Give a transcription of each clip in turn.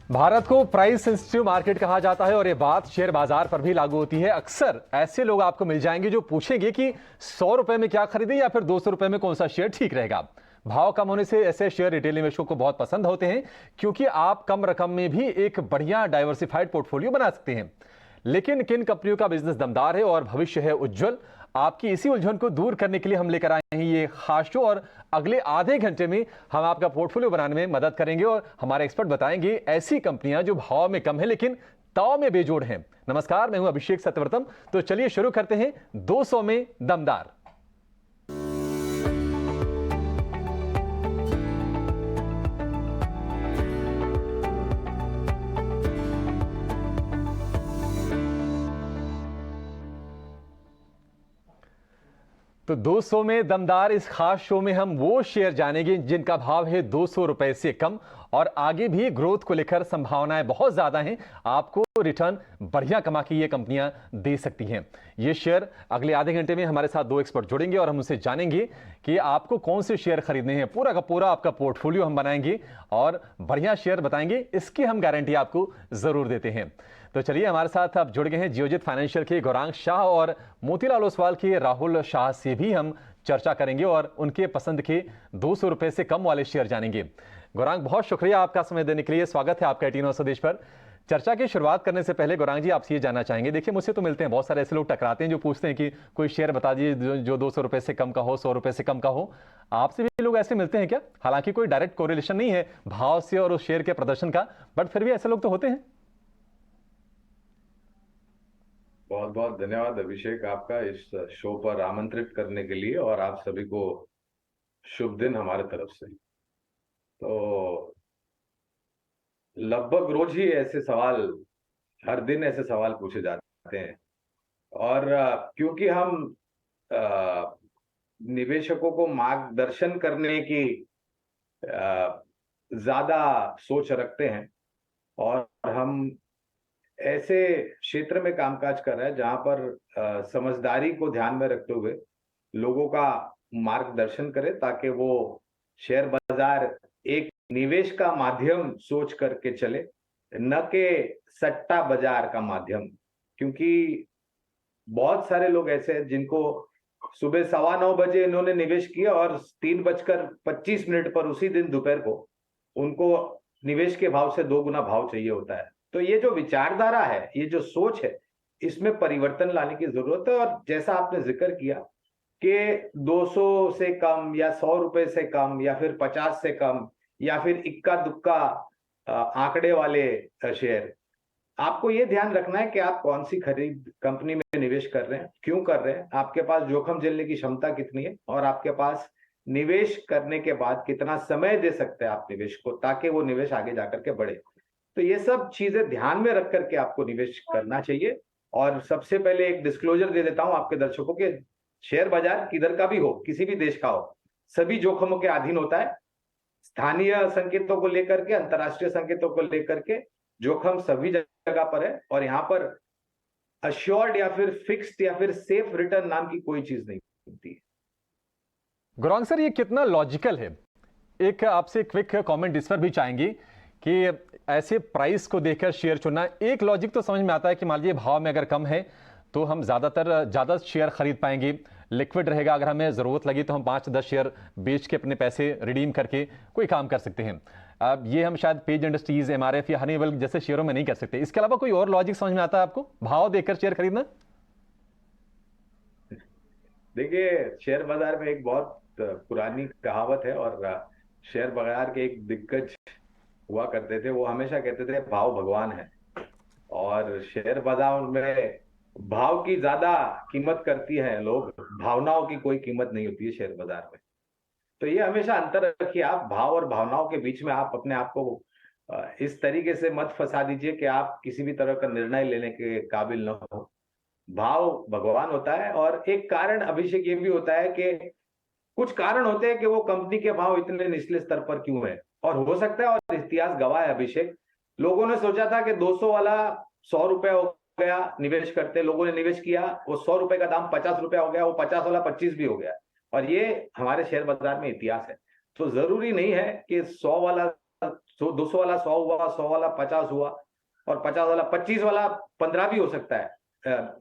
भारत को price sensitive market कहा जाता है और ये बात शेयर बाजार पर भी लागू होती है। अक्सर ऐसे लोग आपको मिल जाएंगे जो पूछेंगे कि 100 रुपए में क्या खरीदे या फिर 200 रुपए में कौन सा शेयर ठीक रहेगा। भाव कम होने से ऐसे शेयर रिटेल निवेशकों को बहुत पसंद होते हैं, क्योंकि आप कम रकम में भी एक बढ़िया डाइवर्सिफाइड पोर्टफोलियो बना सकते हैं। लेकिन किन कंपनियों का बिजनेस दमदार है और भविष्य है उज्जवल, आपकी इसी उलझन को दूर करने के लिए हम लेकर आए हैं ये खास शो। और अगले आधे घंटे में हम आपका पोर्टफोलियो बनाने में मदद करेंगे और हमारे एक्सपर्ट बताएंगे ऐसी कंपनियां जो भाव में कम है लेकिन दांव में बेजोड़ हैं। नमस्कार, मैं हूं अभिषेक सत्यव्रतम। तो चलिए शुरू करते हैं 200 में दमदार। तो 200 में दमदार इस खास शो में हम वो शेयर जानेंगे जिनका भाव है 200 रुपए से कम और आगे भी ग्रोथ को लेकर संभावनाएं बहुत ज्यादा हैं। आपको रिटर्न बढ़िया कमा के ये कंपनियां दे सकती हैं। ये शेयर अगले आधे घंटे में हमारे साथ दो एक्सपर्ट जुड़ेंगे और हम उनसे जानेंगे कि आपको कौन से शेयर खरीदने हैं। पूरा का पूरा आपका पोर्टफोलियो हम बनाएंगे और बढ़िया शेयर बताएंगे, इसकी हम गारंटी आपको जरूर देते हैं। तो चलिए, हमारे साथ आप जुड़ गए हैं जियोजित फाइनेंशियल के गौरांग शाह और मोतीलाल ओसवाल के राहुल शाह से भी हम चर्चा करेंगे और उनके पसंद के 200 रुपए से कम वाले शेयर जानेंगे। गौरांग, बहुत शुक्रिया आपका समय देने के लिए। स्वागत है आपका 18 स्वदेश पर। चर्चा की शुरुआत करने से पहले गौरांग जी, आपसे ये जानना चाहेंगे, देखिए मुझसे तो मिलते हैं बहुत सारे ऐसे लोग टकराते हैं जो पूछते हैं कि कोई शेयर बता दीजिए जो 200 रुपए से कम का हो, 100 रुपए से कम का हो। आपसे भी लोग ऐसे मिलते हैं क्या? हालांकि कोई डायरेक्ट कोरिलेशन नहीं है भाव से और उस शेयर के प्रदर्शन का, बट फिर भी ऐसे लोग तो होते हैं। बहुत बहुत धन्यवाद अभिषेक, आपका इस शो पर आमंत्रित करने के लिए, और आप सभी को शुभ दिन हमारे तरफ से। तो लगभग रोज ही ऐसे सवाल, हर दिन ऐसे सवाल पूछे जाते हैं, और क्योंकि हम निवेशकों को मार्गदर्शन करने की ज्यादा सोच रखते हैं, और हम ऐसे क्षेत्र में कामकाज कर रहे हैं जहां पर समझदारी को ध्यान में रखते हुए लोगों का मार्गदर्शन करें, ताकि वो शेयर बाजार एक निवेश का माध्यम सोच करके चले, न कि सट्टा बाजार का माध्यम। क्योंकि बहुत सारे लोग ऐसे हैं जिनको सुबह 9:15 इन्होंने निवेश किया और 3:25 पर उसी दिन दोपहर को उनको निवेश के भाव से 2 गुना भाव चाहिए होता है। तो ये जो विचारधारा है, ये जो सोच है, इसमें परिवर्तन लाने की जरूरत है। और जैसा आपने जिक्र किया कि 200 से कम या 100 रुपए से कम या फिर 50 से कम या फिर इक्का दुक्का आंकड़े वाले शेयर, आपको ये ध्यान रखना है कि आप कौन सी खरीद कंपनी में निवेश कर रहे हैं, क्यों कर रहे हैं, आपके पास जोखिम झेलने की क्षमता कितनी है, और आपके पास निवेश करने के बाद कितना समय दे सकते हैं आप निवेश को, ताकि वो निवेश आगे जाकर के बढ़े। तो ये सब चीजें ध्यान में रख करके आपको निवेश करना चाहिए। और सबसे पहले एक डिस्क्लोजर दे देता हूं आपके दर्शकों के, शेयर बाजार किधर का भी हो, किसी भी देश का हो, सभी जोखिमों के अधीन होता है। स्थानीय संकेतों को लेकर के, अंतरराष्ट्रीय संकेतों को लेकर के जोखिम सभी जगह पर है, और यहाँ पर अश्योर्ड या फिर फिक्स्ड या फिर सेफ रिटर्न नाम की कोई चीज नहीं होती है। गौरांग सर, ये कितना लॉजिकल है? एक आपसे क्विक कमेंट इस पर भी चाहेंगे कि ऐसे प्राइस को देखकर शेयर चुनना, एक लॉजिक तो समझ में आता है कि मान लीजिए भाव में अगर कम है तो हम ज़्यादा शेयर खरीद पाएंगे, लिक्विड रहेगा, अगर हमें ज़रूरत लगी तो हम 5-10 शेयर बेच के अपने पैसे रिडीम करके कोई काम कर सकते हैं। अब ये हम शायद पेज इंडस्ट्रीज, एमआरएफ या हनीवेल जैसे शेयरों में नहीं कर सकते। इसके अलावा कोई और लॉजिक समझ में आता है आपको भाव देखकर शेयर खरीदना? देखिए, शेयर बाजार में एक बहुत पुरानी कहावत है, और शेयर बाजार के एक दिग्गज हुआ करते थे, वो हमेशा कहते थे भाव भगवान है। और शेयर बाजार में भाव की ज्यादा कीमत करती है लोग, भावनाओं की कोई कीमत नहीं होती है शेयर बाजार में। तो ये हमेशा अंतर रखिए, आप भाव और भावनाओं के बीच में आप अपने आप को इस तरीके से मत फंसा दीजिए कि आप किसी भी तरह का निर्णय लेने के काबिल न हो। भाव भगवान होता है, और एक कारण अभिषेक ये भी होता है कि कुछ कारण होते हैं कि वो कंपनी के भाव इतने निचले स्तर पर क्यों है। और हो सकता है, और इतिहास गवाह है अभिषेक, लोगों ने सोचा था कि 200 वाला 100 रुपए हो गया, निवेश करते लोगों ने निवेश किया, वो 100 रुपए का दाम 50 रुपया हो गया, वो 50 वाला 25 भी हो गया। और ये हमारे शेयर बाजार में इतिहास है। तो जरूरी नहीं है कि 100 वाला 200 वाला 100 हुआ, 100 वाला 50 हुआ, और 50 वाला 25 वाला 15 भी हो सकता है।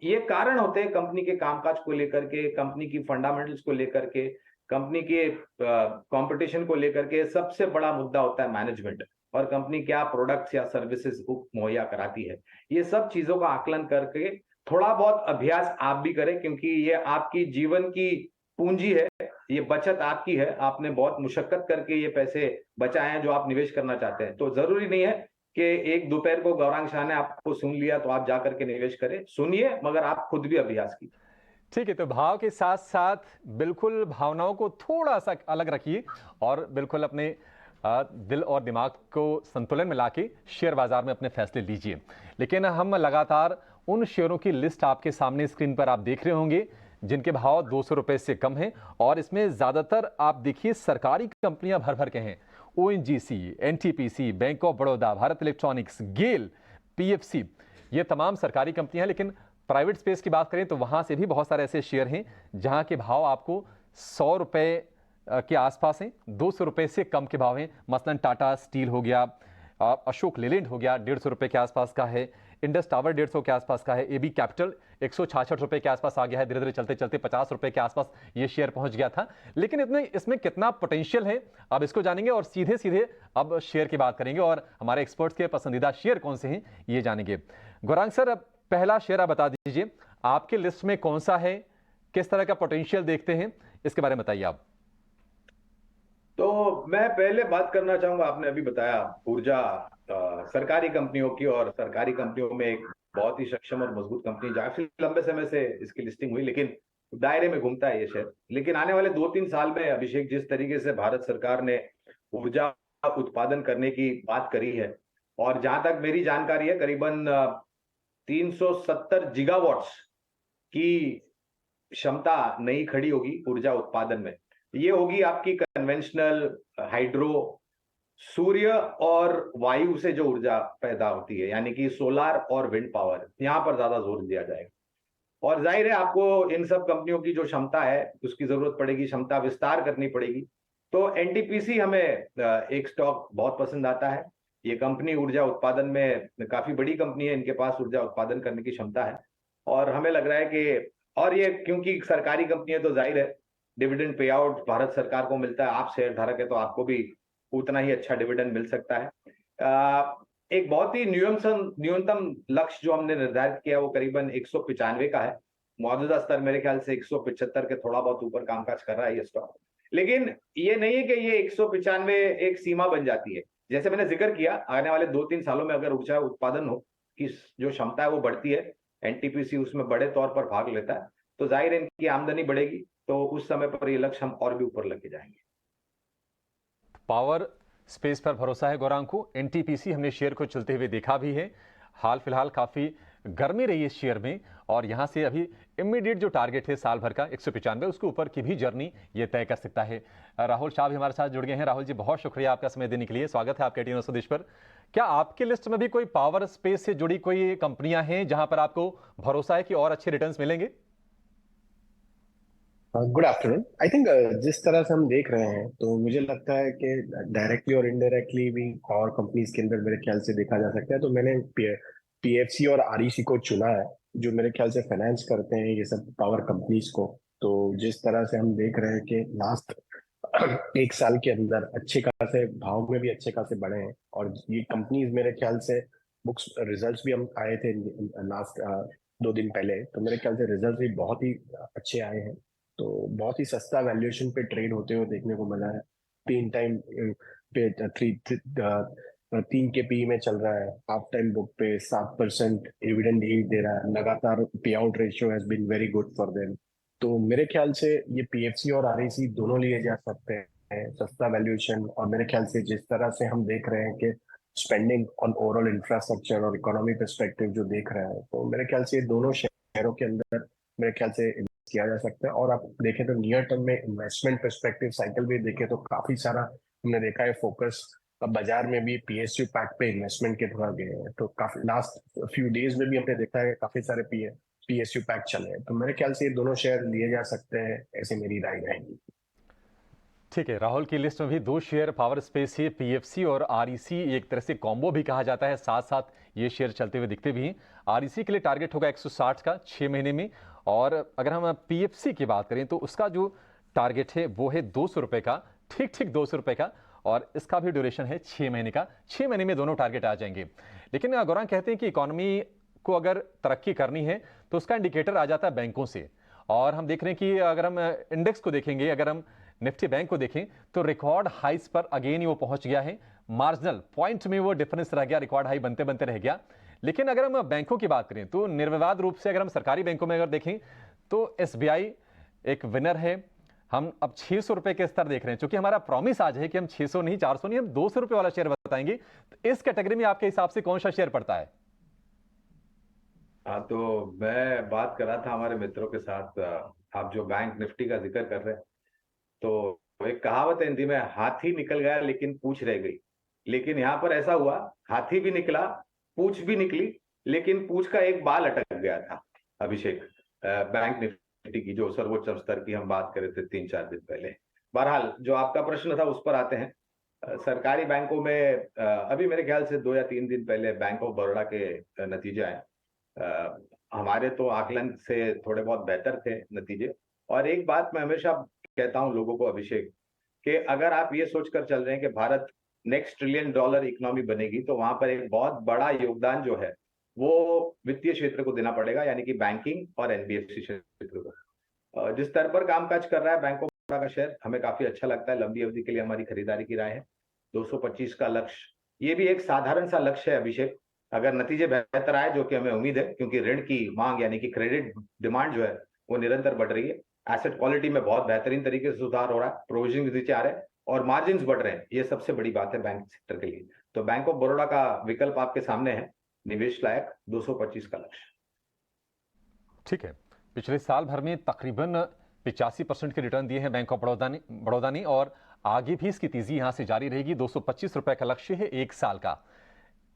ये कारण होते हैं कंपनी के कामकाज को लेकर के, कंपनी की फंडामेंटल्स को लेकर के, कंपनी के कंपटीशन को लेकर के। सबसे बड़ा मुद्दा होता है मैनेजमेंट, और कंपनी क्या प्रोडक्ट्स या सर्विसेज मुहैया कराती है। ये सब चीजों का आकलन करके थोड़ा बहुत अभ्यास आप भी करें, क्योंकि ये आपकी जीवन की पूंजी है, ये बचत आपकी है। आपने बहुत मुशक्कत करके ये पैसे बचाए हैं जो आप निवेश करना चाहते हैं। तो जरूरी नहीं है कि एक दोपहर को गौरांग शाह ने आपको सुन लिया तो आप जाकर के निवेश करें। सुनिए, मगर आप खुद भी अभ्यास कीजिए। ठीक है, तो भाव के साथ साथ बिल्कुल भावनाओं को थोड़ा सा अलग रखिए और बिल्कुल अपने दिल और दिमाग को संतुलन में लाके शेयर बाजार में अपने फैसले लीजिए। लेकिन हम लगातार उन शेयरों की लिस्ट आपके सामने स्क्रीन पर आप देख रहे होंगे जिनके भाव 200 रुपए से कम हैं, और इसमें ज्यादातर आप देखिए सरकारी कंपनियां भर भर के हैं। ONGC, NTPC, Bank of Baroda, Bharat Electronics, GAIL, PFC, ये तमाम सरकारी कंपनियां हैं। लेकिन प्राइवेट स्पेस की बात करें तो वहां से भी बहुत सारे ऐसे शेयर हैं जहां के भाव आपको 100 रुपए के आसपास हैं, 200 रुपए से कम के भाव हैं। मसलन टाटा स्टील हो गया, अशोक लेलैंड हो गया, 150 रुपए के आसपास का है। इंडस टावर 150 के आसपास का है। एबी कैपिटल 166 रुपए के आसपास आ गया है। धीरे धीरे चलते चलते 50 रुपए के आसपास ये शेयर पहुंच गया था। लेकिन इसमें कितना पोटेंशियल है, अब इसको जानेंगे और सीधे सीधे अब शेयर की बात करेंगे और हमारे एक्सपर्ट्स के पसंदीदा शेयर कौन से हैं ये जानेंगे। गौरांग सर, अब पहला शेयर आप बता दीजिए, आपके लिस्ट में कौन सा है, किस तरह का पोटेंशियल देखते हैं, इसके बारे में बताइए आप। तो मैं पहले बात करना चाहूंगा, आपने अभी बताया ऊर्जा सरकारी कंपनियों की, और सरकारी कंपनियों में एक बहुत ही सक्षम और मजबूत कंपनी काफी लंबे समय से इसकी लिस्टिंग हुई, लेकिन दायरे में घूमता है ये शेयर। लेकिन आने वाले 2-3 साल में अभिषेक, जिस तरीके से भारत सरकार ने ऊर्जा उत्पादन करने की बात करी है, और जहां तक मेरी जानकारी है करीबन 370 गीगावाट्स की क्षमता नई खड़ी होगी ऊर्जा उत्पादन में। ये होगी आपकी कन्वेंशनल हाइड्रो, सूर्य और वायु से जो ऊर्जा पैदा होती है, यानी कि सोलार और विंड पावर, यहां पर ज्यादा जोर दिया जाएगा। और जाहिर है आपको इन सब कंपनियों की जो क्षमता है उसकी जरूरत पड़ेगी, क्षमता विस्तार करनी पड़ेगी। तो एनटीपीसी हमें एक स्टॉक बहुत पसंद आता है। ये कंपनी ऊर्जा उत्पादन में काफी बड़ी कंपनी है, इनके पास ऊर्जा उत्पादन करने की क्षमता है, और हमें लग रहा है कि, और ये क्योंकि सरकारी कंपनी है तो जाहिर है डिविडेंड पे आउट भारत सरकार को मिलता है। आप शेयर धारक है तो आपको भी उतना ही अच्छा डिविडेंड मिल सकता है। एक बहुत ही न्यूनतम लक्ष्य जो हमने निर्धारित किया वो करीबन 195 का है। मौजूदा स्तर मेरे ख्याल से 175 के थोड़ा बहुत ऊपर कामकाज कर रहा है ये स्टॉक। लेकिन ये नहीं है कि ये 195 एक सीमा बन जाती है। जैसे मैंने जिक्र किया, आने वाले 2-3 सालों में अगर ऊर्जा उत्पादन हो की जो क्षमता है वो बढ़ती है, एनटीपीसी उसमें बड़े तौर पर भाग लेता है, तो जाहिर है इनकी आमदनी बढ़ेगी, तो उस समय पर ये लक्ष्य हम और भी ऊपर लेके जाएंगे। पावर स्पेस पर भरोसा है गौरांग को। एनटीपीसी हमने शेयर को चलते हुए देखा भी है, हाल फिलहाल काफी गर्मी रही है इस शेयर में, और यहां से अभी इमीडिएट जो टारगेट है साल भर का 195, उसके ऊपर की भी जर्नी ये तय कर सकता है। राहुल शाह भी हमारे साथ जुड़ गए हैं। राहुल जी, बहुत शुक्रिया आपका समय देने के लिए, स्वागत है आपके टीवी स्वदेश पर। क्या आपकी लिस्ट में भी कोई पावर स्पेस से जुड़ी कोई कंपनियां हैं जहां पर आपको भरोसा है कि और अच्छे रिटर्न्स मिलेंगे? Good afternoon. आई थिंक जिस तरह से हम देख रहे हैं तो मुझे लगता है कि डायरेक्टली और इनडायरेक्टली भी और कंपनीज के अंदर मेरे ख्याल से देखा जा सकता है। तो मैंने पीएफसी और आरईसी को चुना है, जो मेरे ख्याल से फाइनेंस करते हैं ये सब पावर कंपनीज को। तो जिस तरह से हम देख रहे हैं कि लास्ट एक साल के अंदर अच्छे खासे भाव में भी अच्छे खासे बढ़े हैं, और ये कंपनीज मेरे ख्याल से बुक्स रिजल्ट्स भी हम आए थे लास्ट 2 दिन पहले, तो मेरे ख्याल से रिजल्ट्स भी बहुत ही अच्छे आए हैं। तो बहुत ही सस्ता वैल्यूएशन पे ट्रेड होते हुए देखने को मिला है। 3 टाइम पे 3 के पी में चल रहा है। हाफ टाइम बुक पे 7% डिविडेंड यील्ड दे रहा है। लगातार payout ratio has been very good for them. तो मेरे ख्याल से ये पीएफसी और आरईसी दोनों लिए जा सकते हैं, सस्ता वैल्यूएशन। और मेरे ख्याल से जिस तरह से हम देख रहे हैं कि स्पेंडिंग ऑन ओवरऑल इंफ्रास्ट्रक्चर और इकोनॉमी पर्सपेक्टिव जो देख रहे हैं, तो मेरे ख्याल से ये दोनों शहरों के अंदर मेरे ख्याल से किया जा सकता है। और आप देखें तो नियर टर्म में इन्वेस्टमेंट पर्सपेक्टिव साइकिल भी देखें तो काफी सारा हमने देखा है फोकस अब बाजार में भी पीएसयू पैक पे इन्वेस्टमेंट के थोड़ा गए हैं। तो काफी लास्ट फ्यू डेज में भी हमने देखा है काफी सारे पीएसयू पैक चले हैं। तो मेरे ख्याल से ये दोनों शेयर लिए जा सकते हैं, ऐसे मेरी राय रहेगी। ठीक है, राहुल की लिस्ट में भी दो शेयर पावर स्पेस है, पीएफसी और आरईसी, एक तरह से कॉम्बो भी कहा जाता है, साथ साथ ये शेयर चलते हुए दिखते भी हैं। आरईसी के लिए टारगेट होगा 160 का 6 महीने में, और अगर हम पीएफसी की बात करें तो उसका जो टारगेट है वो है 200 रुपए का, ठीक ठीक 200 रुपए का, और इसका भी ड्यूरेशन है 6 महीने का। 6 महीने में दोनों टारगेट आ जाएंगे। लेकिन गौरांग कहते हैं कि इकोनॉमी को अगर तरक्की करनी है तो उसका इंडिकेटर आ जाता है बैंकों से, और हम देख रहे हैं कि अगर हम इंडेक्स को देखेंगे, अगर हम निफ्टी बैंक को देखें तो रिकॉर्ड हाइस पर अगेन ही वो पहुंच गया है। मार्जिनल पॉइंट में वो डिफरेंस रह गया, रिकॉर्ड हाई बनते बनते रह गया। लेकिन अगर हम बैंकों की बात करें तो निर्विवाद रूप से अगर हम सरकारी बैंकों में अगर देखें तो एसबीआई एक विनर है। हम अब 600 रुपए के स्तर देख रहे हैं, क्योंकि हमारा प्रॉमिस आज है कि हम 600 नहीं, 400 नहीं, हम 200 रुपए वाला शेयर बताएंगे। तो इस कैटेगरी में आपके हिसाब से कौन सा शेयर पड़ता है? हाँ, तो मैं बात कर रहा था हमारे मित्रों के साथ। आप जो बैंक निफ्टी का जिक्र कर रहे हैं, तो एक कहावत है हिंदी में, हाथी निकल गया लेकिन पूंछ रह गई। लेकिन यहाँ पर ऐसा हुआ, हाथी भी निकला, पूंछ भी निकली, लेकिन पूंछ का एक बाल अटक गया था। अभिषेक, बैंक निफ्टी की जो सर्वोच्च स्तर की हम बात कर रहे थे 3-4 दिन पहले। बहरहाल, जो आपका प्रश्न था उस पर आते हैं। सरकारी बैंकों में अभी मेरे ख्याल से 2 या 3 दिन पहले बैंक ऑफ बड़ौदा के नतीजे आए। हमारे तो आकलन से थोड़े बहुत बेहतर थे नतीजे। और एक बात मैं हमेशा कहता हूं लोगों को, अभिषेक, कि अगर आप ये सोचकर चल रहे हैं कि Bharat next trillion dollar economy बनेगी, तो वहां पर एक बहुत बड़ा योगदान जो है वो वित्तीय क्षेत्र को देना पड़ेगा, यानी कि बैंकिंग और एनबीएफसी क्षेत्र को। जिस स्तर पर कामकाज कर रहा है बैंक ऑफ बड़ौदा का शेयर, हमें काफी अच्छा लगता है। लंबी अवधि के लिए हमारी खरीदारी की राय है। 225 का लक्ष्य, ये भी एक साधारण सा लक्ष्य है अभिषेक। अगर नतीजे बेहतर आए, जो कि हमें उम्मीद है, क्योंकि ऋण की मांग यानी कि क्रेडिट डिमांड जो है वो निरंतर बढ़ रही है, एसेट क्वालिटी में बहुत बेहतरीन तरीके से सुधार हो रहा है, प्रोविजन नीचे आ रहे हैं और मार्जिन बढ़ रहे हैं, ये सबसे बड़ी बात है बैंक सेक्टर के लिए। तो बैंक ऑफ बड़ौदा का विकल्प आपके सामने है, निवेश लायक, 225 का लक्ष्य। ठीक है, पिछले साल भर में तकरीबन 85% के रिटर्न दिए हैं बैंक ऑफ बड़ौदा ने, और आगे भी इसकी तेजी यहां से जारी रहेगी। 225 रुपए का लक्ष्य है 1 साल का।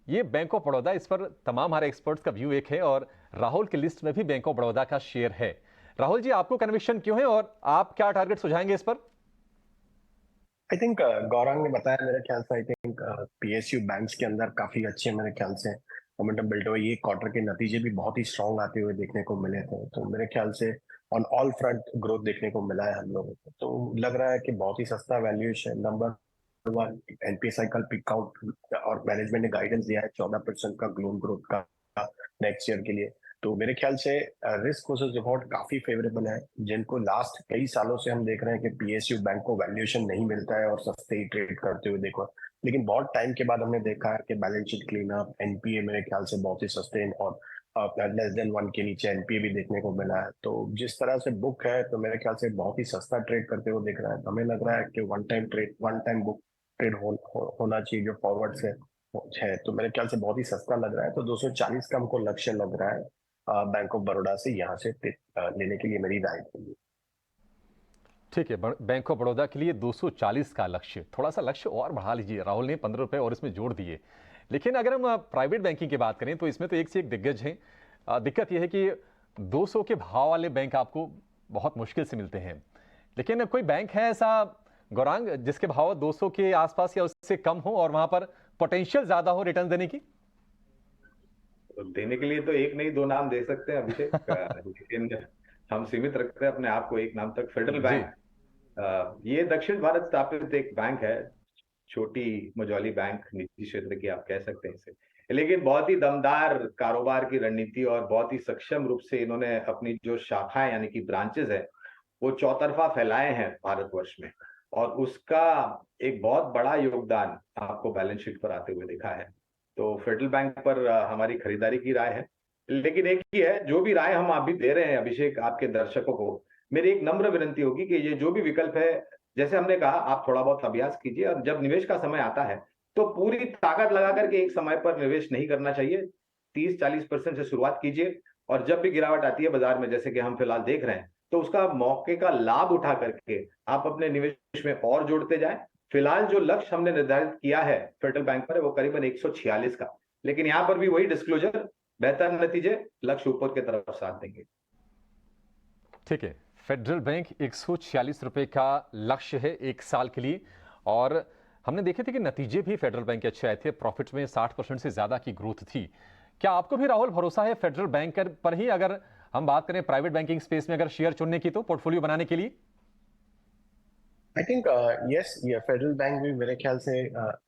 ये बैंक ऑफ बड़ौदा, इस पर तमाम हमारे एक्सपर्ट्स का व्यू एक है, और राहुल की लिस्ट में भी बैंक ऑफ बड़ौदा का शेयर है। राहुल जी, आपको कन्विक्शन क्यों है और आप क्या टारगेट सुझाएंगे इस पर? आई थिंक गौरांग ने बताया, मेरे ख्याल से आई थिंक पीएसयू बैंक्स के अंदर काफी अच्छे मेरे ख्याल से मोमेंटम बिल्ड हुआ। ये क्वार्टर के नतीजे भी बहुत ही स्ट्रांग आते हुए देखने को मिले थे, तो मेरे ख्याल से ऑन ऑल फ्रंट ग्रोथ देखने को मिला है हम लोगों को। तो लग रहा है कि बहुत ही सस्ता वैल्यूएशन। नंबर वन, एनपीएसआई कल पिक आउट और मैनेजमेंट ने गाइडेंस दिया है 14% का ग्लोन ग्रोथ का नेक्स्ट ईयर के लिए। तो मेरे ख्याल से रिस्क वर्सेस रिवॉर्ड काफी फेवरेबल है। जिनको लास्ट कई सालों से हम देख रहे हैं कि पीएसयू बैंक को वैल्यूएशन नहीं मिलता है और सस्ते ही ट्रेड करते हुए देखो, लेकिन बहुत टाइम के बाद हमने देखा है कि balance sheet clean up, NPA मेरे ख्याल से बहुत ही सस्टेन और लेस देन 1 के नीचे एनपीए भी देखने को मिला है। तो जिस तरह से बुक है, तो मेरे ख्याल से बहुत ही सस्ता ट्रेड करते हुए दिख रहा है। हमें लग रहा है कि वन टाइम बुक ट्रेड होना चाहिए जो फॉरवर्ड से है। तो मेरे ख्याल से बहुत ही सस्ता लग रहा है। तो 240 का हमको लक्ष्य लग रहा है बैंक ऑफ बड़ौदा से यहाँ से लेने के लिए, मेरी राय है। ठीक है, बैंक ऑफ बड़ौदा के लिए 240 का लक्ष्य, थोड़ा सा लक्ष्य और बढ़ा लीजिए। राहुल ने 15 रुपए और इसमें जोड़ दिए। लेकिन अगर हम प्राइवेट बैंकिंग की बात करें तो इसमें तो एक से एक दिग्गज हैं। दिक्कत यह है कि 200 के भाव वाले बैंक आपको बहुत मुश्किल से मिलते हैं। लेकिन कोई बैंक है ऐसा गौरांग जिसके भाव 200 के आसपास या उससे कम हो और वहां पर पोटेंशियल ज्यादा हो रिटर्न देने की? देने के लिए तो एक नहीं 2 नाम दे सकते हैं अभिषेक, लेकिन हम सीमित रखते हैं अपने आप को एक नाम तक। फेडरल जी। बैंक, ये दक्षिण भारत स्थापित एक बैंक है, छोटी मझौली बैंक, निजी क्षेत्र की आप कह सकते हैं इसे, लेकिन बहुत ही दमदार कारोबार की रणनीति और बहुत ही सक्षम रूप से इन्होंने अपनी जो शाखाएं यानी कि ब्रांचेस है वो चौतरफा फैलाए हैं भारतवर्ष में, और उसका एक बहुत बड़ा योगदान आपको बैलेंस शीट पर आते हुए देखा है। तो फेडरल बैंक पर हमारी खरीदारी की राय है। लेकिन एक ही है, जो भी राय हम अभी दे रहे हैं अभिषेक आपके दर्शकों को, मेरी एक नम्र विनती होगी कि ये जो भी विकल्प है, जैसे हमने कहा, आप थोड़ा बहुत अभ्यास कीजिए, और जब निवेश का समय आता है तो पूरी ताकत लगा करके एक समय पर निवेश नहीं करना चाहिए। 30-40% से शुरुआत कीजिए, और जब भी गिरावट आती है बाजार में, जैसे कि हम फिलहाल देख रहे हैं, तो उसका मौके का लाभ उठा करके आप अपने निवेश में और जोड़ते जाएं। फिलहाल जो लक्ष्य हमने निर्धारित किया है फेडरल बैंक पर, वो करीबन 146 का। लेकिन यहां पर भी वही डिस्क्लोजर, बेहतर नतीजे लक्ष्य ऊपर की तरफ साथ देंगे। ठीक है, फेडरल बैंक 146 रुपए का लक्ष्य है एक साल के लिए, और हमने देखे थे कि नतीजे भी फेडरल बैंक के अच्छे आए थे। प्रॉफिट में 60% से ज्यादा की ग्रोथ थी। क्या आपको भी राहुल भरोसा है फेडरल बैंक पर ही, अगर हम बात करें प्राइवेट बैंकिंग स्पेस में अगर शेयर चुनने की, तो पोर्टफोलियो बनाने के लिए? आई थिंक यस, ये फेडरल बैंक भी मेरे ख्याल से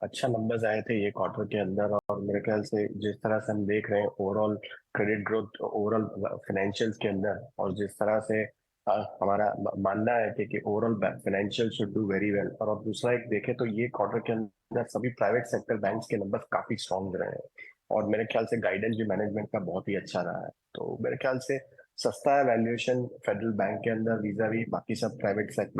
अच्छा नंबर्स आए थे ये क्वार्टर के अंदर। और मेरे ख्याल से जिस तरह से हम देख रहे हैं overall credit growth, overall financials के अंदर, और जिस तरह से हमारा मानना है कि overall financial should do very well. और दूसरा एक देखें तो ये क्वार्टर के अंदर सभी प्राइवेट सेक्टर बैंक्स के नंबर काफी स्ट्रॉन्ग रहे हैं, और मेरे ख्याल से गाइडेंस भी मैनेजमेंट का बहुत ही अच्छा रहा है। तो मेरे ख्याल से सस्ता है वैल्यूएशन फेडरल बैंक के अंदर वीजा भी बाकी सब प्राइवेट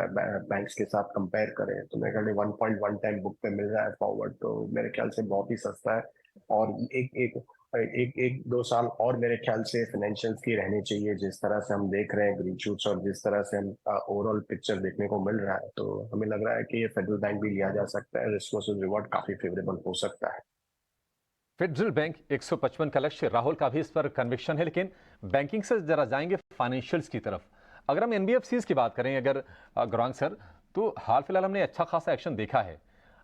बैंक्स के साथ कंपेयर करें तो मेरे ख्याल से 1.1 टाइम बुक पे मिल रहा है फॉरवर्ड, तो मेरे ख्याल से बहुत ही सस्ता है। और एक एक एक एक दो साल और मेरे ख्याल से फाइनेंशियल्स की रहनी चाहिए, जिस तरह से हम देख रहे हैं ग्रीन शूट्स और जिस तरह से हम ओवरऑल पिक्चर देखने को मिल रहा है, तो हमें लग रहा है कि ये फेडरल बैंक भी लिया जा सकता है। रिस्क वर्सेस रिवॉर्ड काफी फेवरेबल हो सकता है। फेडरल बैंक 155 का लक्ष्य, राहुल का भी इस पर कन्विक्शन है। लेकिन बैंकिंग से जरा जाएंगे फाइनेंशियल्स की तरफ। अगर हम एनबीएफसीज की बात करें अगर गौरांग सर, तो हाल फिलहाल हमने अच्छा खासा एक्शन देखा है।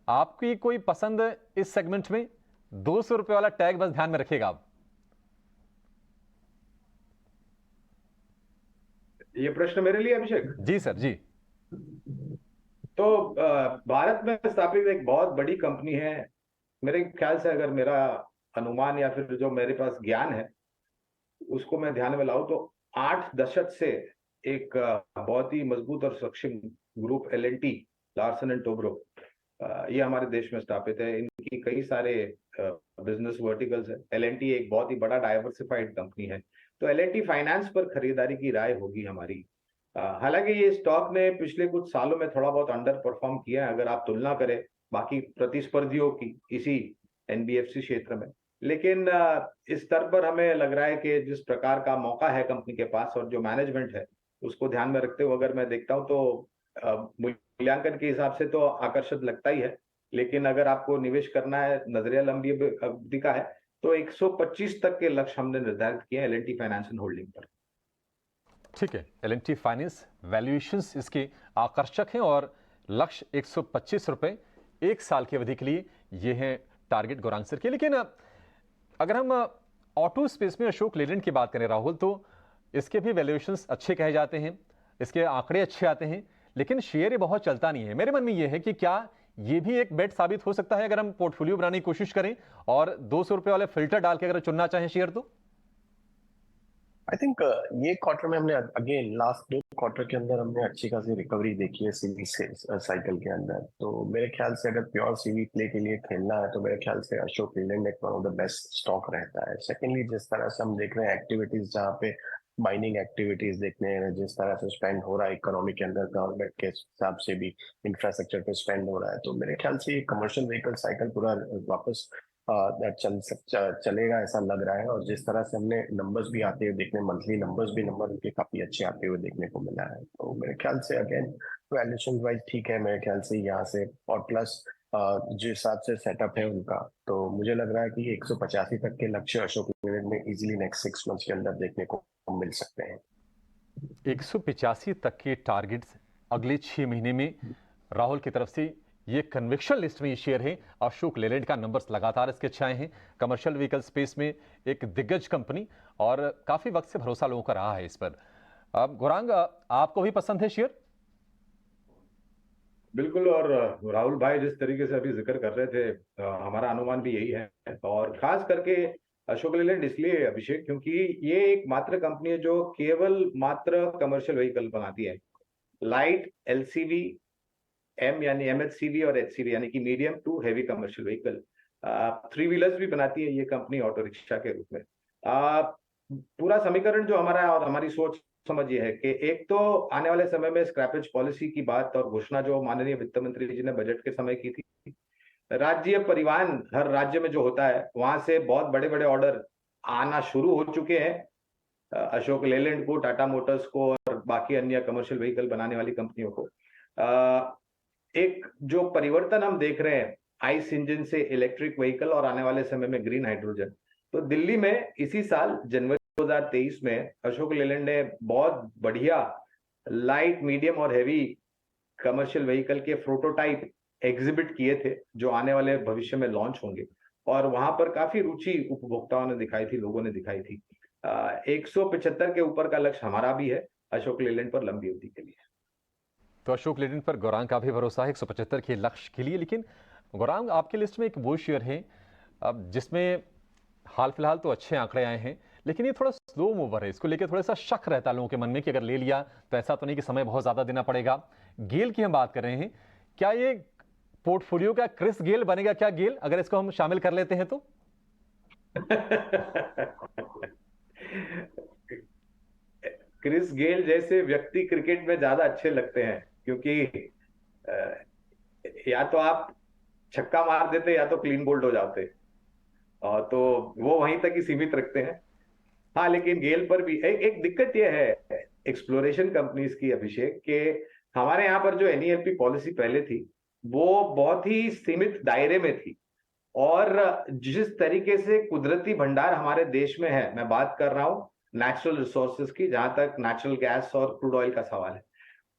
आपकी कोई पसंद इस सेगमेंट में? 200 रुपए वाला टैग बस ध्यान में रखिएगा आप। ये प्रश्न मेरे लिए अभिषेक? जी सर जी। तो भारत में स्थापित एक बहुत बड़ी कंपनी है, मेरे ख्याल से अगर मेरा अनुमान या फिर जो मेरे पास ज्ञान है उसको मैं ध्यान में लाऊं तो 8 दशक से एक बहुत ही मजबूत और सक्षम group L&T, Larsen and Toubro, ये हमारे देश में स्थापित है। इनकी कई सारे बिजनेस वर्टिकल्स है। L&T एक बहुत ही बड़ा डाइवर्सिफाइड कंपनी है, तो L&T फाइनेंस पर खरीदारी की राय होगी हमारी। हालांकि ये स्टॉक ने पिछले कुछ सालों में थोड़ा बहुत अंडर परफॉर्म किया है अगर आप तुलना करें बाकी प्रतिस्पर्धियों की इसी एनबीएफसी क्षेत्र में। लेकिन इस स्तर पर हमें लग रहा है कि जिस प्रकार का मौका है कंपनी के पास और जो मैनेजमेंट है उसको ध्यान में रखते हुए अगर मैं देखता हूं तो मूल्यांकन के हिसाब से तो आकर्षक लगता ही है। लेकिन अगर आपको निवेश करना है, नजरिया लंबी अवधि का है, तो 125 तक के लक्ष्य हमने निर्धारित किए हैं L&T फाइनेंस एंड होल्डिंग पर। ठीक है, L&T फाइनेंस वैल्यूएशंस इसके आकर्षक हैं और लक्ष्य 125 रुपए एक साल की अवधि के लिए, ये है टारगेट गौरांग सर के। लेकिन अगर हम ऑटो स्पेस में अशोक लेलैंड की बात करें राहुल, तो इसके भी वैल्यूएशंस अच्छे कहे जाते हैं, इसके आंकड़े अच्छे आते हैं, लेकिन शेयर ये बहुत चलता नहीं है। मेरे मन में ये है कि क्या ये भी एक बेट साबित हो सकता है अगर हम पोर्टफोलियो बनाने की कोशिश करें और 200 रुपए वाले फिल्टर डाल के अगर चुनना चाहें शेयर तो? आई थिंक ये क्वार्टर में हमने अगेन लास्ट 2 क्वार्टर के अंदर हमने अच्छी खासी रिकवरी देखी है सीवी साइकिल के अंदर। तो मेरे ख्याल से अगर प्योर सीवी प्ले के लिए खेलना है तो मेरे ख्याल से अशोक लेलैंड एक one of the best stock रहता है। सेकेंडली, जिस तरह से हम देख रहे हैं एक्टिविटीज जहाँ पे माइनिंग एक्टिविटीज देखने हैं, जिस तरह से स्पेंड हो रहा है इकोनॉमी के अंदर गवर्नमेंट के हिसाब से भी इंफ्रास्ट्रक्चर पे स्पेंड हो रहा है, तो मेरे ख्याल से ये कमर्शियल व्हीकल साइकिल पूरा वापस चलेगा ऐसा लग रहा है। और जिस तरह से हमने नंबर्स भी आते हुए देखने, मंथली नंबर्स भी नंबर उनके काफी अच्छे आते हुए देखने को मिला है, तो मेरे ख्याल से अगेन वैल्यूएशन वाइज ठीक है मेरे ख्याल से यहाँ से। और प्लस जिस हिसाब से सेटअप है उनका, तो मुझे लग रहा है कि 185 तक के लक्ष्य अशोक लेलैंड में इजीली नेक्स्ट 6 मंथ्स के अंदर देखने को मिल सकते हैं। 185 तक के टारगेट्स अगले 6 महीने में राहुल की तरफ से ये कन्विक्शन लिस्ट में ये शेयर है। अशोक लेलैंड का नंबर्स लगातार इसके अच्छे आए हैं। कमर्शियल व्हीकल स्पेस में एक दिग्गज कंपनी और काफी वक्त से भरोसा लोगों का रहा है इस पर। अब गौरांग, आपको भी पसंद है शेयर? बिल्कुल, और राहुल भाई जिस तरीके से अभी जिक्र कर रहे थे, हमारा अनुमान भी यही है। और खास करके अशोक लेलैंड इसलिए अभिषेक, क्योंकि ये एक मात्र कंपनी है जो केवल मात्र कमर्शियल व्हीकल बनाती है। लाइट, एलसीवी, एम यानी एमएचसीवी और एचसीवी यानी कि medium to heavy commercial vehicle, 3 wheelers भी बनाती है ये कंपनी ऑटो रिक्शा के रूप में। पूरा समीकरण जो हमारा और हमारी सोच समझ ये है कि एक तो आने वाले समय में स्क्रैपेज पॉलिसी की बात और घोषणा जो माननीय वित्त मंत्री जी ने बजट के समय की थी, राज्य परिवहन हर राज्य में जो होता है वहां से बहुत बड़े बड़े ऑर्डर आना शुरू हो चुके हैं अशोक लेलैंड को, टाटा मोटर्स को और बाकी अन्य कमर्शियल व्हीकल बनाने वाली कंपनियों को। एक जो परिवर्तन हम देख रहे हैं आइस इंजन से इलेक्ट्रिक व्हीकल और आने वाले समय में ग्रीन हाइड्रोजन, तो दिल्ली में इसी साल जनवरी 2023 में अशोक लेलैंड ने बहुत बढ़िया लाइट, मीडियम और हैवी कमर्शियल व्हीकल के प्रोटोटाइप एग्जिबिट किए थे जो आने वाले भविष्य में लॉन्च होंगे, और वहां पर काफी रुचि उपभोक्ताओं ने दिखाई थी, लोगों ने दिखाई थी। 175 के ऊपर का लक्ष्य हमारा भी है अशोक लेलैंड पर लंबी अवधि के लिए। तो अशोक लेलैंड पर गौरांग का भी भरोसा है 175 के लक्ष्य के लिए। लेकिन गौरांग, आपकी लिस्ट में एक वो शेयर है अब जिसमें हाल फिलहाल तो अच्छे आंकड़े आए हैं, लेकिन ये थोड़ा स्लो मूवर है, इसको लेकर थोड़ा सा शक रहता है लोगों के मन में कि अगर ले लिया तो ऐसा तो नहीं कि समय बहुत ज्यादा देना पड़ेगा। गेल की हम बात कर रहे हैं, क्या ये पोर्टफोलियो का क्रिस गेल बनेगा क्या गेल, अगर इसको हम शामिल कर लेते हैं तो? क्रिस गेल जैसे व्यक्ति क्रिकेट में ज्यादा अच्छे लगते हैं, क्योंकि या तो आप छक्का मार देते या तो क्लीन बोल्ड हो जाते, और तो वो वहीं तक ही सीमित रखते हैं। हाँ, लेकिन गेल पर भी एक दिक्कत यह है एक्सप्लोरेशन कंपनीज की, अभिषेक, के हमारे यहाँ पर जो एनईएलपी पॉलिसी पहले थी वो बहुत ही सीमित दायरे में थी, और जिस तरीके से कुदरती भंडार हमारे देश में है, मैं बात कर रहा हूं नेचुरल रिसोर्सेज की, जहां तक नेचुरल गैस और क्रूड ऑयल का सवाल है,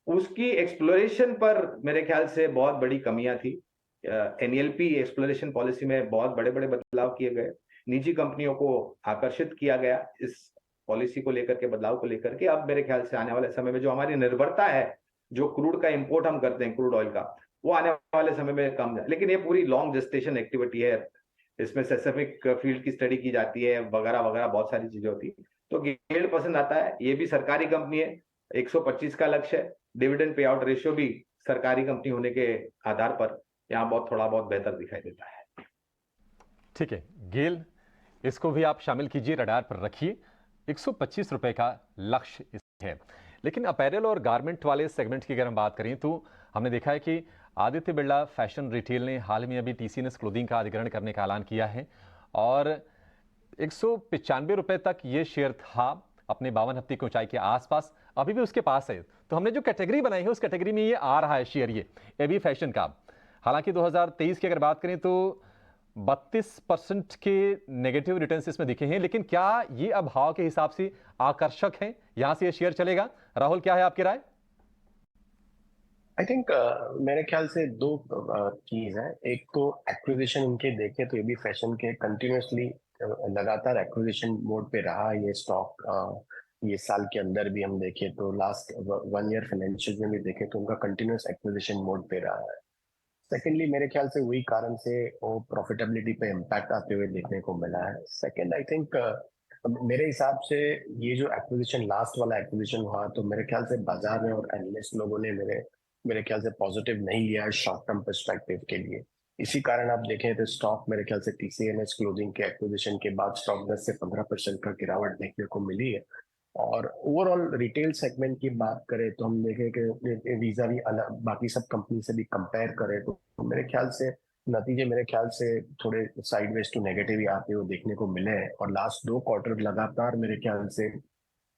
उसकी एक्सप्लोरेशन पर मेरे ख्याल से बहुत बड़ी कमियां थी। एनईएलपी एक्सप्लोरेशन पॉलिसी में बहुत बड़े बड़े बदलाव किए गए, निजी कंपनियों को आकर्षित किया गया इस पॉलिसी को लेकर के, बदलाव को लेकर के। अब मेरे ख्याल से आने वाले समय में जो हमारी निर्भरता है, जो क्रूड का इंपोर्ट हम करते हैं, क्रूड ऑयल का, वो आने वाले समय में कम जाए। लेकिन ये पूरी लॉन्ग जेस्टेशन एक्टिविटी है, इसमें स्पेसिफिक फील्ड की स्टडी की जाती है, वगैरह वगैरह बहुत सारी चीजें होती है। तो गेल पसंद आता है, ये भी सरकारी कंपनी है, 125 का लक्ष्य है, डिविडेंड पे आउट रेशियो भी सरकारी कंपनी होने के आधार पर यहाँ बहुत थोड़ा बहुत बेहतर दिखाई देता है। ठीक है गेल, इसको भी आप शामिल कीजिए, रडार पर रखिए। 125 रुपए का लक्ष्य है। लेकिन अपैरल और गारमेंट वाले सेगमेंट की अगर हम बात करें तो हमने देखा है कि आदित्य बिरला फैशन रिटेल ने हाल में अभी टीसीएस क्लोथिंग का अधिग्रहण करने का ऐलान किया है, और 195 रुपए तक ये शेयर था अपने 52 हफ्ते की ऊंचाई के आसपास, अभी भी उसके पास है। तो हमने जो कैटेगरी बनाई है उस कैटेगरी में ये आ रहा है शेयर, ये एबी फैशन का। हालांकि 2023 की अगर बात करें तो 32% के नेगेटिव रिटर्न्स इसमें दिखे हैं, लेकिन क्या ये अब भाव के हिसाब से आकर्षक है, यहां से ये शेयर चलेगा? राहुल, क्या है आपकी राय? आई थिंक मेरे ख्याल से दो चीज है। एक तो एक्विजिशन इनके देखे तो ये भी फैशन के कंटिन्यूसली लगातार एक्विजिशन मोड पे रहा ये स्टॉक। ये साल के अंदर भी हम देखें तो लास्ट 1 ईयर फाइनेंशियल में भी देखें तो उनका कंटिन्यूस एक्विजिशन मोड पे रहा है। सेकेंडली मेरे ख्याल से वही कारण से वो प्रॉफिटेबिलिटी पे इम्पैक्ट आते हुए देखने को मिला है। सेकेंड, आई थिंक मेरे हिसाब से ये जो एक्विजिशन लास्ट वाला एक्विजिशन हुआ तो मेरे ख्याल से बाजार में और एनालिस्ट लोगों ने मेरे ख्याल से पॉजिटिव नहीं लिया है शॉर्ट टर्म पर्सपेक्टिव के लिए। इसी कारण आप देखें तो स्टॉक मेरे ख्याल से टीसीएनएस क्लोथिंग के एक्विजिशन के बाद स्टॉक 10 से 15% का गिरावट देखने को मिली है। और ओवरऑल रिटेल सेगमेंट की बात करें तो हम देखें कि वीजा भी बाकी सब कंपनी से भी कंपेयर करें तो मेरे ख्याल से नतीजे मेरे ख्याल से थोड़े साइडवेज टू नेगेटिव ही आते हुए देखने को मिले हैं। और लास्ट 2 क्वार्टर लगातार मेरे ख्याल से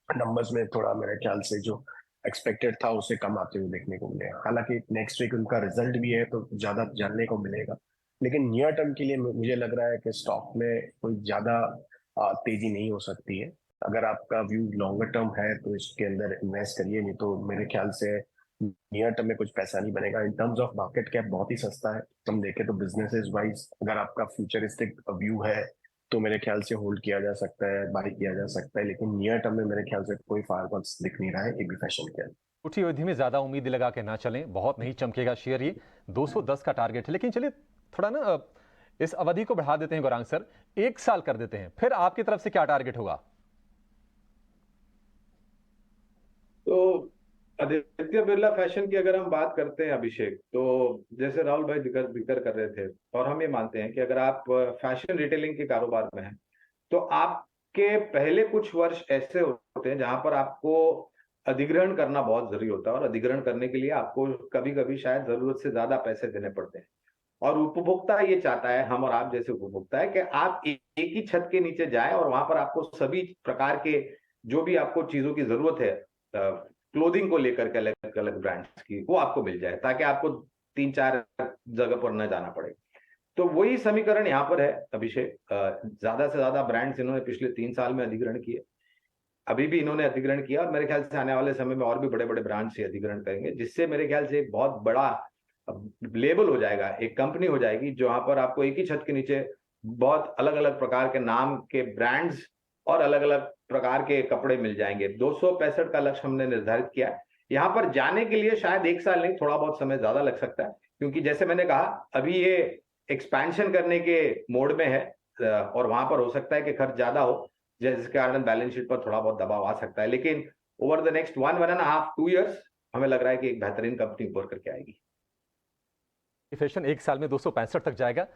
नंबर्स में थोड़ा मेरे ख्याल से जो एक्सपेक्टेड था उससे कम आते हुए देखने को मिले। हालांकि नेक्स्ट वीक उनका रिजल्ट भी है तो ज्यादा जानने को मिलेगा, लेकिन नियर टर्म के लिए मुझे लग रहा है कि स्टॉक में कोई ज्यादा तेजी नहीं हो सकती है। अगर आपका व्यू लॉन्गर टर्म है तो इसके अंदर इन्वेस्ट करिए, नहीं तो मेरे ख्याल से नियर टर्म में कुछ पैसा नहीं बनेगा। In terms of market cap बहुत ही सस्ता है, हम देखें तो बिजनेसेस वाइज अगर आपका फ्यूचरिस्टिक व्यू है तो मेरे ख्याल से होल्ड किया जा सकता है, बाय किया जा सकता है, लेकिन नियर टर्म में मेरे ख्याल से कोई फायरवर्क्स दिख नहीं रहा है एबी फैशन के अंदर। उठी अवधि में ज्यादा उम्मीद लगा के ना चलें, बहुत नहीं चमकेगा शेयर। ये 210 का टारगेट है, लेकिन चलिए थोड़ा ना इस अवधि को बढ़ा देते हैं गौरांग सर, 1 साल कर देते हैं, फिर आपकी तरफ से क्या टारगेट होगा? तो आदित्य बिरला फैशन की अगर हम बात करते हैं, अभिषेक, तो जैसे राहुल भाई जिक्र कर रहे थे, और हम ये मानते हैं कि अगर आप फैशन रिटेलिंग के कारोबार में हैं तो आपके पहले कुछ वर्ष ऐसे होते हैं जहां पर आपको अधिग्रहण करना बहुत जरूरी होता है, और अधिग्रहण करने के लिए आपको कभी कभी शायद जरूरत से ज्यादा पैसे देने पड़ते हैं। और उपभोक्ता ये चाहता है, हम और आप जैसे उपभोक्ता है, कि आप एक ही छत के नीचे जाएं और वहां पर आपको सभी प्रकार के जो भी आपको चीजों की जरूरत है क्लोथिंग को लेकर के, अलग अलग ब्रांड्स की, वो आपको मिल जाए, ताकि आपको 3-4 जगह पर न जाना पड़े। तो वही समीकरण यहाँ पर है, अभिषेक। ज्यादा से ज्यादा ब्रांड्स इन्होंने पिछले 3 साल में अधिग्रहण किए। अभी भी इन्होंने अधिग्रहण किया और मेरे ख्याल से आने वाले समय में और भी बड़े बड़े ब्रांड से अधिग्रहण करेंगे, जिससे मेरे ख्याल से एक बहुत बड़ा लेबल हो जाएगा, एक कंपनी हो जाएगी जहां पर आपको एक ही छत के नीचे बहुत अलग अलग प्रकार के नाम के ब्रांड्स और अलग अलग प्रकार के कपड़े मिल जाएंगे। 265 का लक्ष्य हमने निर्धारित किया है। यहाँ पर जाने के लिए शायद 1 साल नहीं, थोड़ा बहुत समय ज्यादा लग सकता है, क्योंकि जैसे मैंने कहा अभी ये एक्सपेंशन करने के मोड में है और वहां पर हो सकता है कि खर्च ज्यादा हो, जिसके कारण बैलेंस शीट पर थोड़ा बहुत दबाव आ सकता है, लेकिन ओवर द नेक्स्ट 1.5-2 ईयर्स हमें लग रहा है कि एक बेहतरीन कंपनी उभर करके आएगी। फैशन 1 साल में 265 तक जाएगा।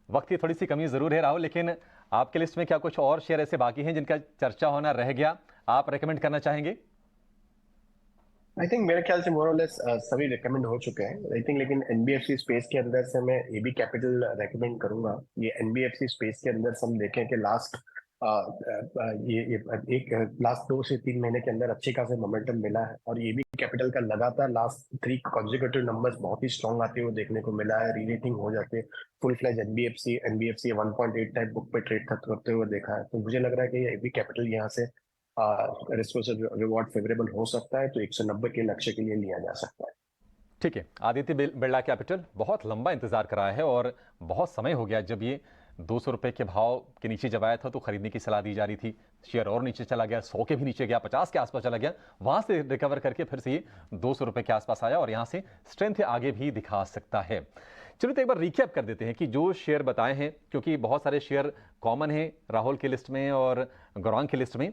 वक्त की थोड़ी सी कमी जरूर है राहुल, लेकिन आपके लिस्ट में क्या कुछ और शेयर ऐसे बाकी हैं जिनका चर्चा होना रह गया, आप रेकमेंड करना चाहेंगे? आई थिंक मेरे ख्याल से मोर और लेस सभी रिकमेंड हो चुके हैं। आई थिंक लेकिन एनबीएफसी स्पेस के अंदर से मैं एबी कैपिटल रेकमेंड करूंगा। ये एनबीएफसी स्पेस के अंदर से हम देखें कि लास्ट लास्ट 2 से 3 महीने के अंदर अच्छे खासे मोमेंटम मिला है और एबी कैपिटल का लगातार लास्ट 3 कॉन्जिक्यूटिव नंबर्स बहुत ही स्ट्रॉन्ग आते हुए देखने को मिला है। रीरेटिंग हो जाते, full fledge NBFC 1.8 type book पे ट्रेड करते हुए देखा है। तो मुझे लग रहा है कि एबी कैपिटल यहाँ से रिस्क से रिवॉर्ड फेवरेबल हो सकता है, तो 190 के लक्ष्य के लिए लिया जा सकता है। ठीक है, आदित्य बिरला कैपिटल बहुत लंबा इंतजार करा है और बहुत समय हो गया। जब ये 200 रुपए के भाव के नीचे जब आया था तो खरीदने की सलाह दी जा रही थी। शेयर और नीचे चला गया, 100 के भी नीचे गया, 50 के आसपास चला गया, वहां से रिकवर करके फिर से ये 200 रुपए के आसपास आया और यहां से स्ट्रेंथ आगे भी दिखा सकता है। चलिए तो एक बार रिकैप कर देते हैं कि जो शेयर बताए हैं, क्योंकि बहुत सारे शेयर कॉमन हैं राहुल की लिस्ट में और गौरांग की लिस्ट में।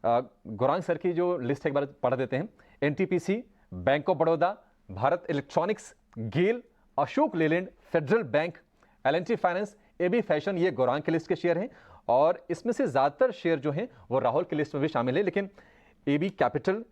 गौरांग सर की जो लिस्ट है एक बार पढ़ देते हैं। NTPC, Bank of Baroda, Bharat Electronics, GAIL, Ashok Leyland, Federal Bank, L&T Finance, AB Fashion, ये गौरांग की लिस्ट के शेयर हैं और इसमें से ज्यादातर शेयर जो हैं वो राहुल की लिस्ट में भी शामिल है। लेकिन एबी कैपिटल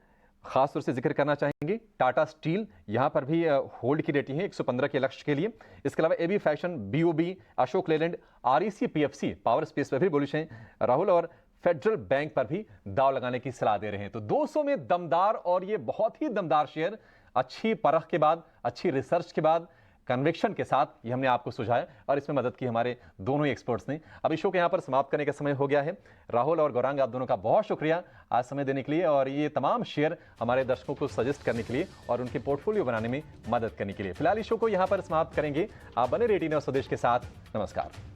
खास तौर से जिक्र करना चाहेंगे। टाटा स्टील यहां पर भी होल्ड की रेटिंग है 115 के लक्ष्य के लिए। इसके अलावा AB Fashion, BOB, Ashok Leyland, REC, PFC, power space पर भी बुलिश हैं राहुल और फेडरल बैंक पर भी दाव लगाने की सलाह दे रहे हैं। तो 200 में दमदार और ये बहुत ही दमदार शेयर अच्छी परख के बाद, अच्छी रिसर्च के बाद, कन्विक्शन के साथ ये हमने आपको सुझाया और इसमें मदद की हमारे दोनों ही एक्सपर्ट्स ने। अभी शो के यहां पर समाप्त करने का समय हो गया है। राहुल और गौरांग, आप दोनों का बहुत शुक्रिया आज समय देने के लिए और ये तमाम शेयर हमारे दर्शकों को सजेस्ट करने के लिए और उनके पोर्टफोलियो बनाने में मदद करने के लिए। फिलहाल इस शो को यहां पर समाप्त करेंगे। आप बने रेटिना और स्वदेश के साथ। नमस्कार।